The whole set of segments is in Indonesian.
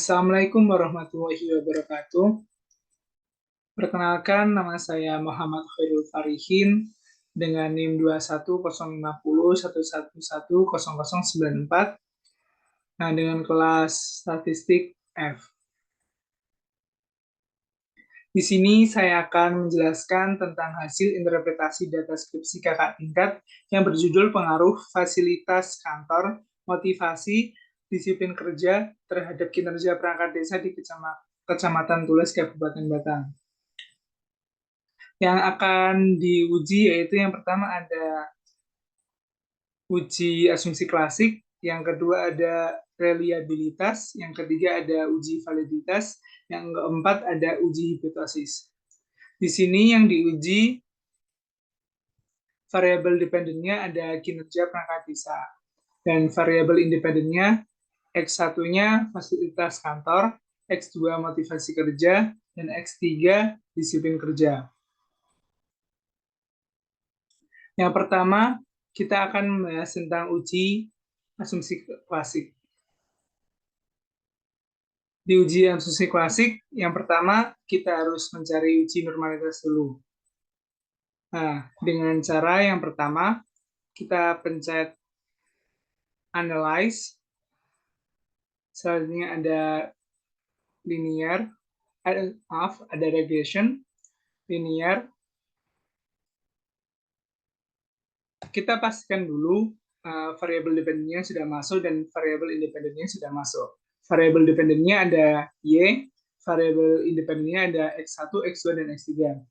Assalamualaikum warahmatullahi wabarakatuh. Perkenalkan, nama saya Muhammad Khairul Farihin dengan NIM 2105011100094. Nah, dengan kelas statistik F. Di sini saya akan menjelaskan tentang hasil interpretasi data skripsi kakak tingkat yang berjudul pengaruh fasilitas kantor, motivasi, disiplin kerja terhadap kinerja perangkat desa di Kecamatan Tules, Kabupaten Batang. Yang akan diuji yaitu yang pertama ada uji asumsi klasik, yang kedua ada reliabilitas, yang ketiga ada uji validitas, yang keempat ada uji hipotesis. Di sini yang diuji variabel dependennya ada kinerja perangkat desa, dan variabel independennya X1-nya fasilitas kantor, X2 motivasi kerja, dan X3 disiplin kerja. Yang pertama, kita akan membahas tentang uji asumsi klasik. Di uji asumsi klasik, yang pertama, kita harus mencari uji normalitas dulu. Nah, dengan cara yang pertama, kita pencet Analyze. Selanjutnya ada linear, ada regression, linear. Kita pastikan dulu variabel dependennya sudah masuk dan variabel independennya sudah masuk. Variabel dependennya ada Y, variabel independennya ada X1, X2, dan X3.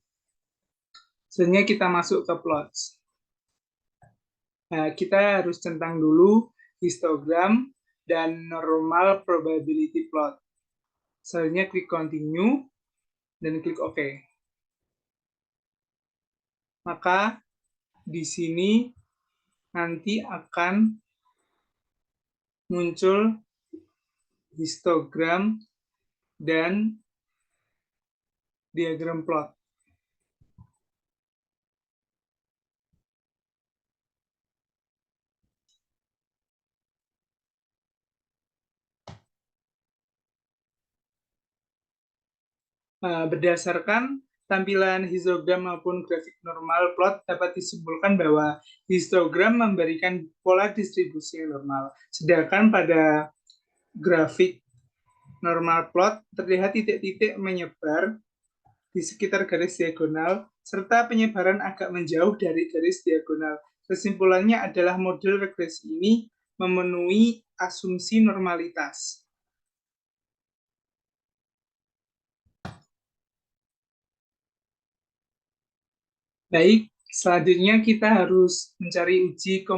Selanjutnya kita masuk ke plots. Nah, kita harus centang dulu histogram dan normal probability plot. Selanjutnya klik continue dan klik OK. Maka di sini nanti akan muncul histogram dan diagram plot. Berdasarkan tampilan histogram maupun grafik normal plot, dapat disimpulkan bahwa histogram memberikan pola distribusi yang normal. Sedangkan pada grafik normal plot terlihat titik-titik menyebar di sekitar garis diagonal, serta penyebaran agak menjauh dari garis diagonal. Kesimpulannya adalah model regresi ini memenuhi asumsi normalitas. Baik, selanjutnya kita harus mencari uji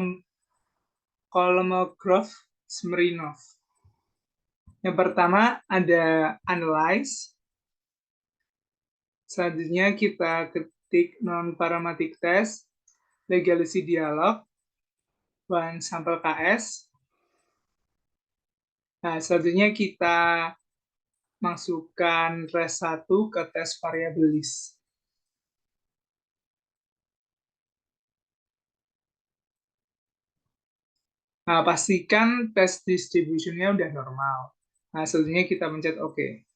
Kolmogorov-Smirnov. Yang pertama ada analyze. Selanjutnya kita ketik non-parametric test, legality dialog, bahan sampel KS. Nah, selanjutnya kita masukkan res 1 ke tes variabel list. Nah, pastikan tes distribution-nya udah normal. Nah, selanjutnya kita pencet OK.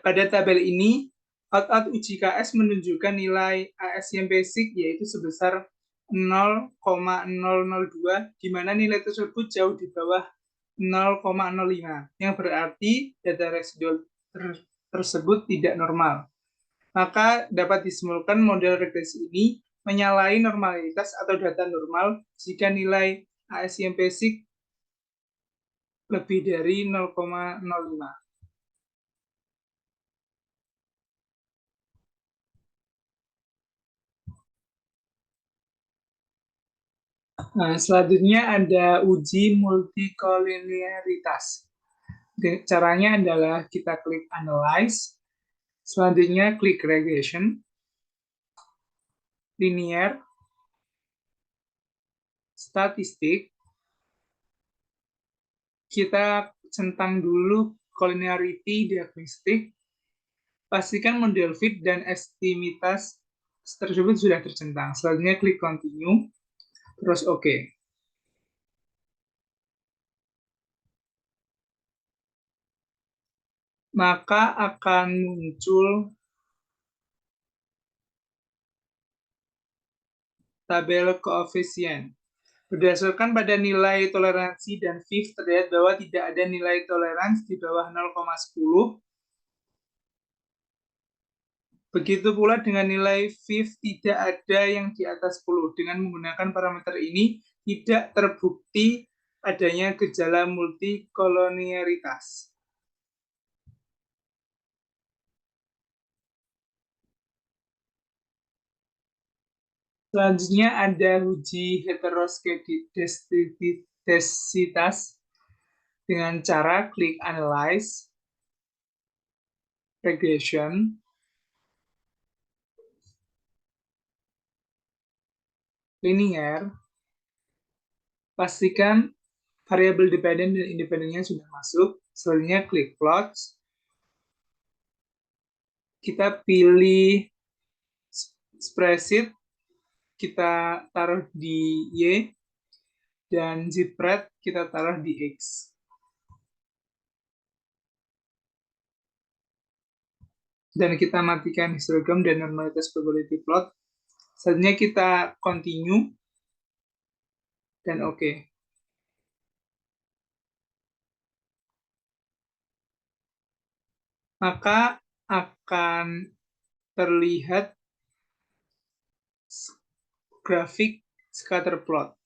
Pada tabel ini, out uji KS menunjukkan nilai ASYM basic yaitu sebesar 0,002, di mana nilai tersebut jauh di bawah 0,05, yang berarti data residual tersebut tidak normal. Maka dapat disimpulkan model regresi ini menyalahi normalitas atau data normal jika nilai ASYM basic lebih dari 0,05. Nah, selanjutnya ada uji multikolinearitas. Caranya adalah kita klik Analyze, selanjutnya klik Regression, Linear, Statistik. Kita centang dulu collinearity diagnostik, pastikan model fit dan estimitas tersebut sudah tercentang. Selanjutnya klik continue, terus OK. Maka akan muncul tabel koefisien. Berdasarkan pada nilai toleransi dan VIF, terlihat bahwa tidak ada nilai toleransi di bawah 0,10. Begitu pula dengan nilai VIF tidak ada yang di atas 10. Dengan menggunakan parameter ini, tidak terbukti adanya gejala multikolonialitas. Selanjutnya ada uji heteroskedasitas dengan cara klik Analyze, Regression, Linear, pastikan variabel dependent dan independennya sudah masuk. Selanjutnya klik Plots, kita pilih spreadsheet, kita taruh di Y, dan ZBRED kita taruh di X. Dan kita matikan histogram dan normalitas probability plot. Selanjutnya kita continue, dan OK. Maka akan terlihat grafik scatter plot.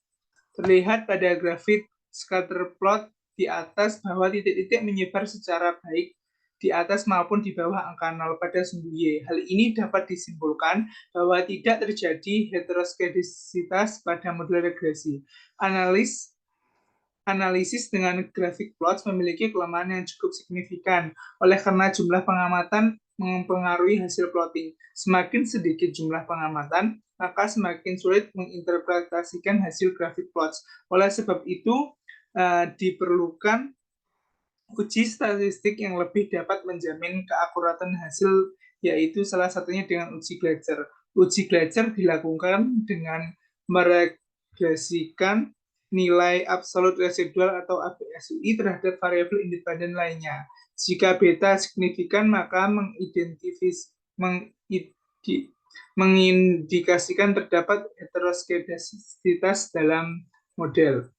Terlihat pada grafik scatter plot di atas bahwa titik-titik menyebar secara baik di atas maupun di bawah angka 0 pada sumbu Y. Hal ini dapat disimpulkan bahwa tidak terjadi heteroskedasitas pada model regresi. Analisis dengan grafik plots memiliki kelemahan yang cukup signifikan, oleh karena jumlah pengamatan mempengaruhi hasil plotting. Semakin sedikit jumlah pengamatan, maka semakin sulit menginterpretasikan hasil grafik plots. Oleh sebab itu, diperlukan uji statistik yang lebih dapat menjamin keakuratan hasil, yaitu salah satunya dengan uji Gleiser. Uji Gleiser dilakukan dengan meregresikan nilai absolut residual atau ABSUI terhadap variabel independen lainnya. Jika beta signifikan, maka mengindikasikan terdapat heteroskedasitas dalam model.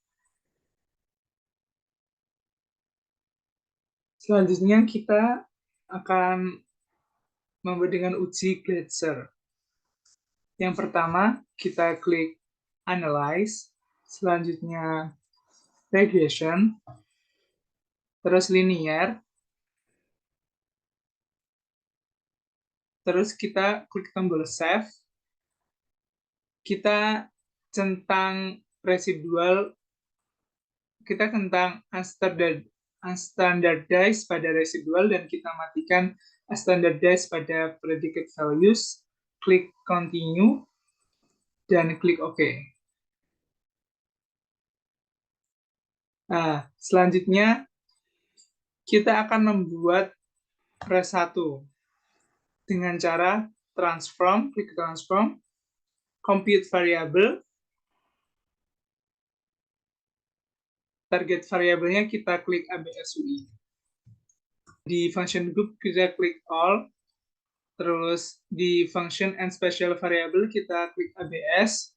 Selanjutnya kita akan membuat dengan uji Gleiser. Yang pertama, kita klik Analyze, selanjutnya Regression, terus Linear, terus kita klik tombol Save, kita centang residual, kita tentang unstandardized pada residual, dan kita matikan unstandardized pada predicate values, klik Continue, dan klik OK. Nah, selanjutnya kita akan membuat res1 dengan cara transform, klik transform, compute variable, target variabelnya kita klik ABSUI. Di function group kita klik all, terus di function and special variable kita klik ABS,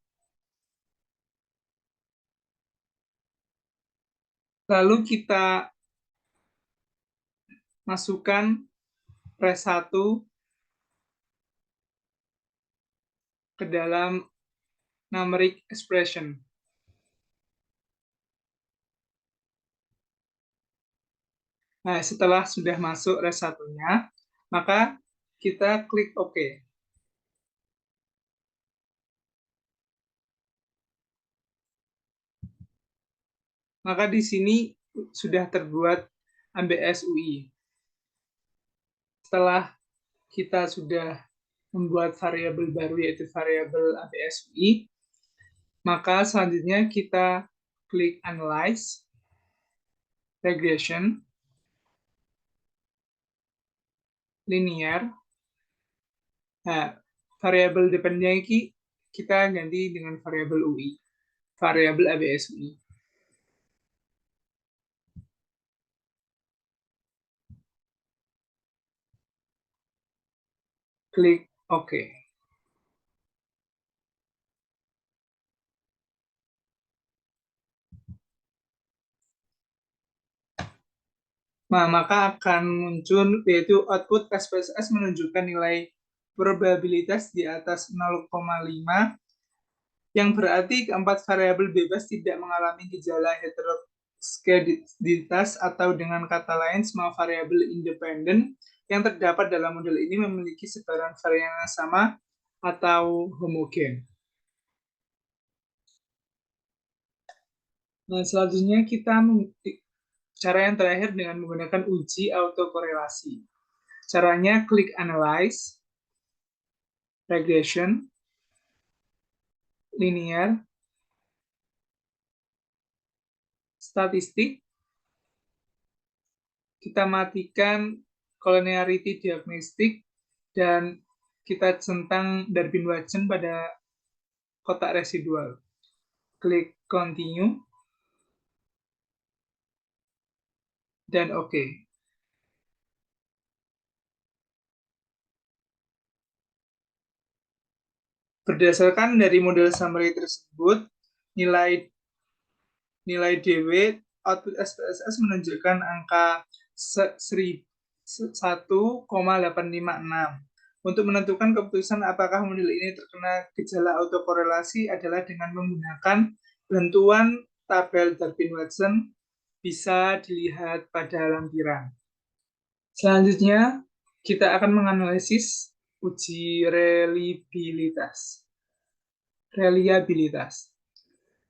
lalu kita masukkan res1 ke dalam numeric expression. Nah, setelah sudah masuk res1-nya, maka kita klik OK. Maka di sini sudah terbuat ABSUI. Setelah kita sudah membuat variabel baru, yaitu variabel ABSUI, maka selanjutnya kita klik Analyze, Regression, linear. Nah, variabel dependennya kita ganti dengan variabel UI, variabel ABS UI. Klik OK. Nah, maka akan muncul yaitu output SPSS menunjukkan nilai probabilitas di atas 0,5 yang berarti keempat variabel bebas tidak mengalami gejala heteroskedinitas atau dengan kata lain semua variabel independen yang terdapat dalam model ini memiliki sebaran varian yang sama atau homogen. Nah, selanjutnya kita cara yang terakhir dengan menggunakan uji autokorelasi. Caranya klik Analyze, Regression, Linear, Statistik. Kita matikan Collinearity Diagnostic dan kita centang Darwin-Watson pada kotak residual. Klik Continue dan OK. Berdasarkan dari model summary tersebut, nilai DW output SPSS menunjukkan angka 1,856. Untuk menentukan keputusan apakah model ini terkena gejala autokorelasi adalah dengan menggunakan bantuan tabel Darwin-Watson bisa dilihat pada lampiran. Selanjutnya, kita akan menganalisis uji reliabilitas.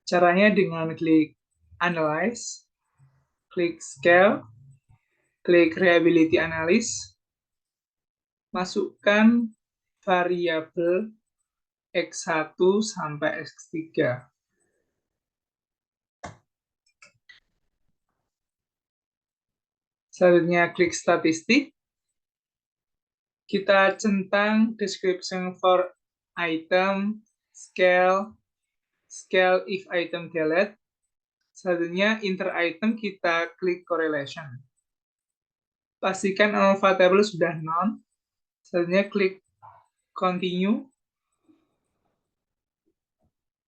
Caranya dengan klik Analyze, klik Scale, klik Reliability Analysis, masukkan variabel X1 sampai X3. Selanjutnya klik Statistik, kita centang Description for Item, Scale if item delete. Selanjutnya inter item kita klik Correlation. Pastikan alpha table sudah none. Selanjutnya klik Continue,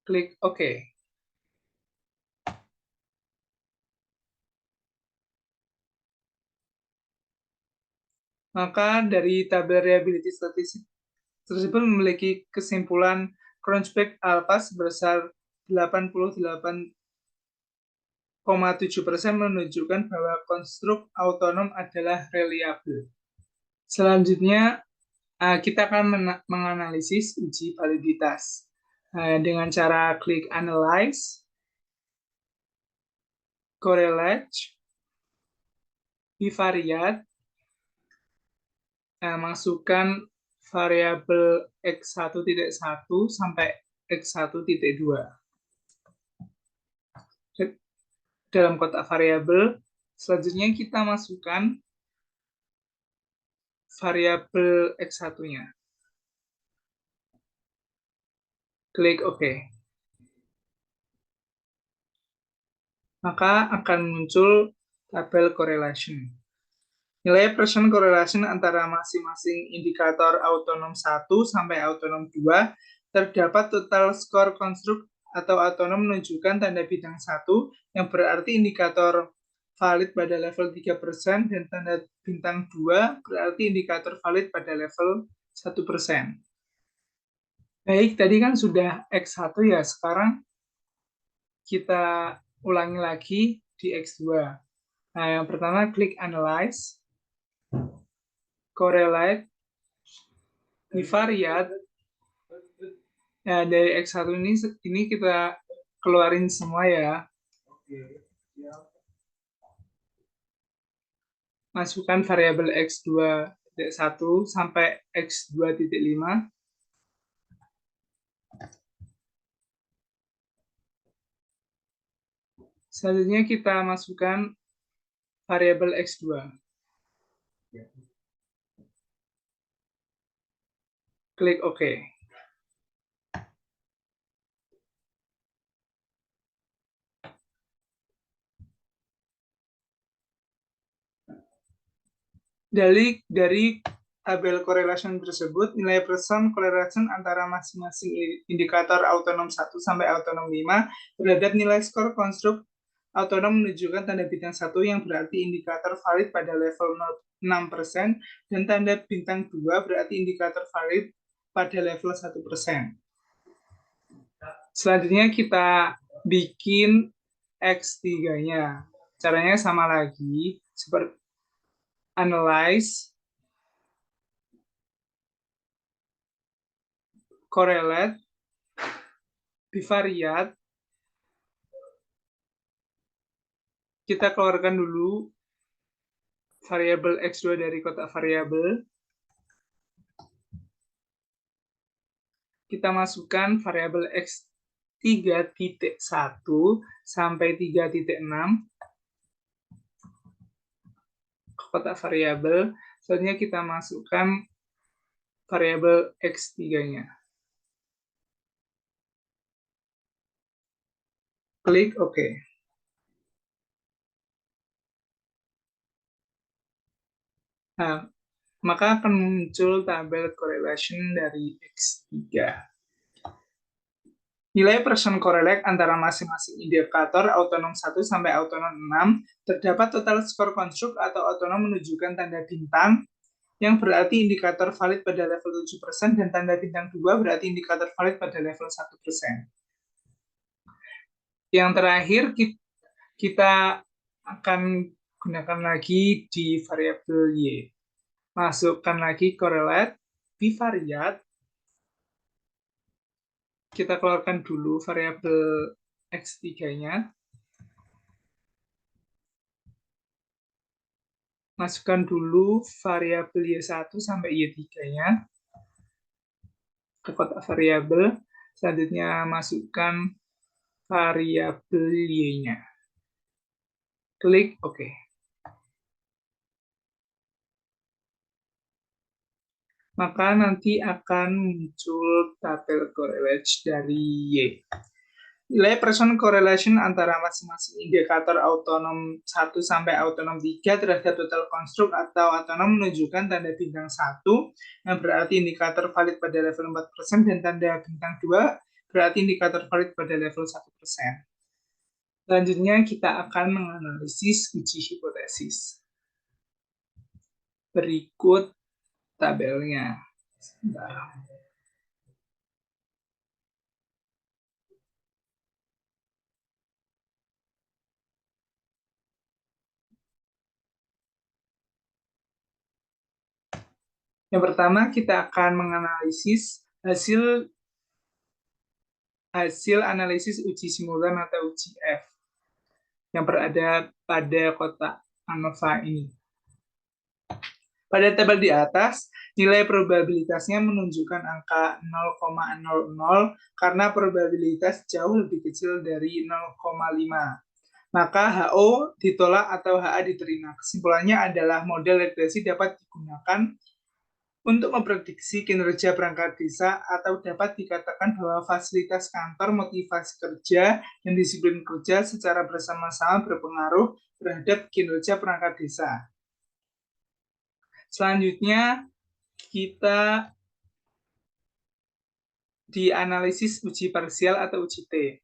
klik OK. Maka dari tabel reliability statistik tersebut memiliki kesimpulan Cronchback alpha sebesar 88,7% menunjukkan bahwa konstruk autonom adalah reliable. Selanjutnya, kita akan menganalisis uji validitas dengan cara klik Analyze, Correlate, Bivariate, masukkan variabel X1.1 sampai X1.2. Dalam kotak variabel, selanjutnya kita masukkan variabel X1-nya. Klik OK. Maka akan muncul tabel correlation. Nilai percent correlation antara masing-masing indikator autonom 1 sampai autonom 2 terdapat total skor konstruk atau autonom menunjukkan tanda bintang 1 yang berarti indikator valid pada level 3% dan tanda bintang 2 berarti indikator valid pada level 1%. Baik, tadi kan sudah X1 ya, sekarang kita ulangi lagi di X2. Nah, yang pertama klik Analyze, Correlate, Bivariate. Ya, dari X1 ini kita keluarin semua ya. Masukkan variabel X2.1 sampai X2.5. Selanjutnya kita masukkan variabel X2. Klik OK. Dari tabel correlation tersebut, nilai persen correlation antara masing-masing indikator autonom 1 sampai autonom 5 terhadap nilai skor konstruk autonom menunjukkan tanda bintang 1 yang berarti indikator valid pada level 6% dan tanda bintang 2 berarti indikator valid pada level 1%. Selanjutnya kita bikin X3-nya. Caranya sama lagi, seperti analyze, correlate, bivariate. Kita keluarkan dulu variabel X2 dari kotak variabel. Kita masukkan variabel X3.1 sampai 3.6 ke kotak variabel. Selanjutnya kita masukkan variabel X3-nya. Klik OK. Nah, maka akan muncul tabel correlation dari X3. Nilai persen correlate antara masing-masing indikator autonom 1 sampai autonom 6 terdapat total skor konstruk atau autonom menunjukkan tanda bintang yang berarti indikator valid pada level 7% dan tanda bintang 2 berarti indikator valid pada level 1%. Yang terakhir kita akan gunakan lagi di variabel Y. Masukkan lagi correlate, bivariate. Kita keluarkan dulu variabel X3-nya. Masukkan dulu variabel Y1 sampai Y3-nya ke kotak variabel. Selanjutnya masukkan variabel Y-nya. Klik OK. Maka nanti akan muncul tabel correlation dari Y. Nilai persen correlation antara masing-masing indikator autonom 1 sampai autonom 3 terhadap total konstruk atau autonom menunjukkan tanda bintang 1 yang berarti indikator valid pada level 4% dan tanda bintang 2 berarti indikator valid pada level 1%. Selanjutnya kita akan menganalisis uji hipotesis. Berikut tabelnya. Sebentar. Yang pertama kita akan menganalisis hasil analisis uji simulan atau uji F yang berada pada kotak ANOVA ini. Pada tabel di atas, nilai probabilitasnya menunjukkan angka 0,00 karena probabilitas jauh lebih kecil dari 0,5. Maka HO ditolak atau HA diterima. Kesimpulannya adalah model regresi dapat digunakan untuk memprediksi kinerja perangkat desa atau dapat dikatakan bahwa fasilitas kantor, motivasi kerja, dan disiplin kerja secara bersama-sama berpengaruh terhadap kinerja perangkat desa. Selanjutnya, kita dianalisis uji parsial atau uji T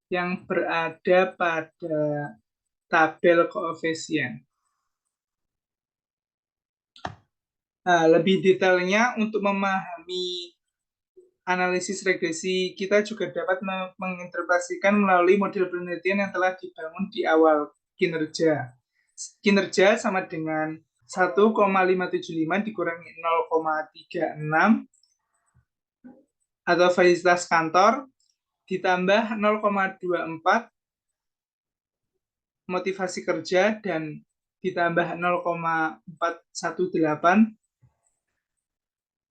yang berada pada tabel koefisien. Nah, lebih detailnya untuk memahami analisis regresi, kita juga dapat menginterpretasikan melalui model penelitian yang telah dibangun di awal kinerja. Kinerja sama dengan 1,575 dikurangi 0,36 atau fasilitas kantor ditambah 0,24 motivasi kerja dan ditambah 0,418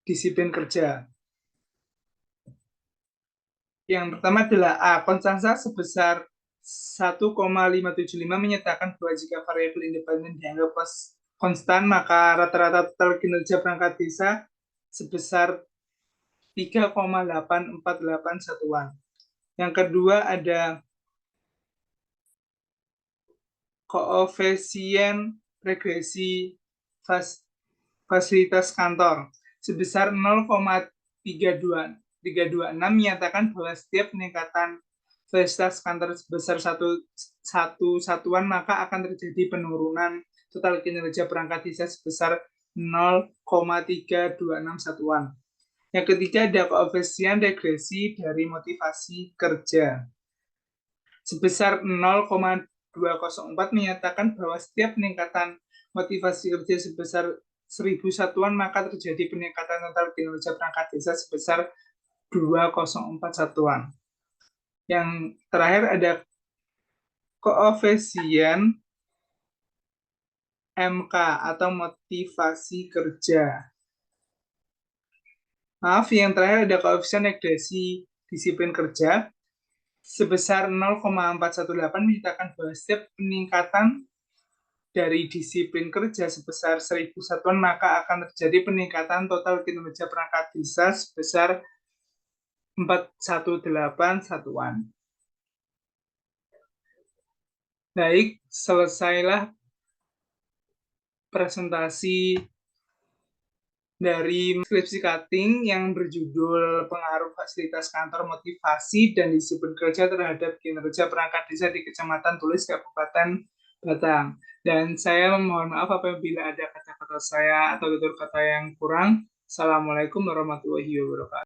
disiplin kerja. Yang pertama adalah A. Konstansa sebesar 1,575 menyatakan bahwa jika variabel independen dianggap konstan, maka rata-rata total kinerja perangkat desa sebesar 3,848 satuan. Yang kedua ada koefisien regresi fasilitas kantor sebesar 0,326 menyatakan bahwa setiap peningkatan fasilitas kantor sebesar satu satuan maka akan terjadi penurunan total kinerja perangkat desa sebesar 0,326 satuan. Yang ketiga ada koefisien regresi dari motivasi kerja sebesar 0,204 menyatakan bahwa setiap peningkatan motivasi kerja sebesar 1.000 satuan maka terjadi peningkatan total kinerja perangkat desa sebesar 204 satuan. Yang terakhir ada koefisien MK atau motivasi kerja. Maaf, yang terakhir ada koefisien regresi disiplin kerja sebesar 0,418 menyatakan bahwa setiap peningkatan dari disiplin kerja sebesar 1.000 satuan maka akan terjadi peningkatan total kinerja perangkat desa sebesar 418 satuan. Baik, selesailah presentasi dari skripsi cutting yang berjudul pengaruh fasilitas kantor, motivasi, dan disiplin kerja terhadap kinerja perangkat desa di Kecamatan Tulis, Kabupaten Batang. Dan saya mohon maaf apabila ada kata-kata saya atau tutur kata yang kurang. Assalamualaikum warahmatullahi wabarakatuh.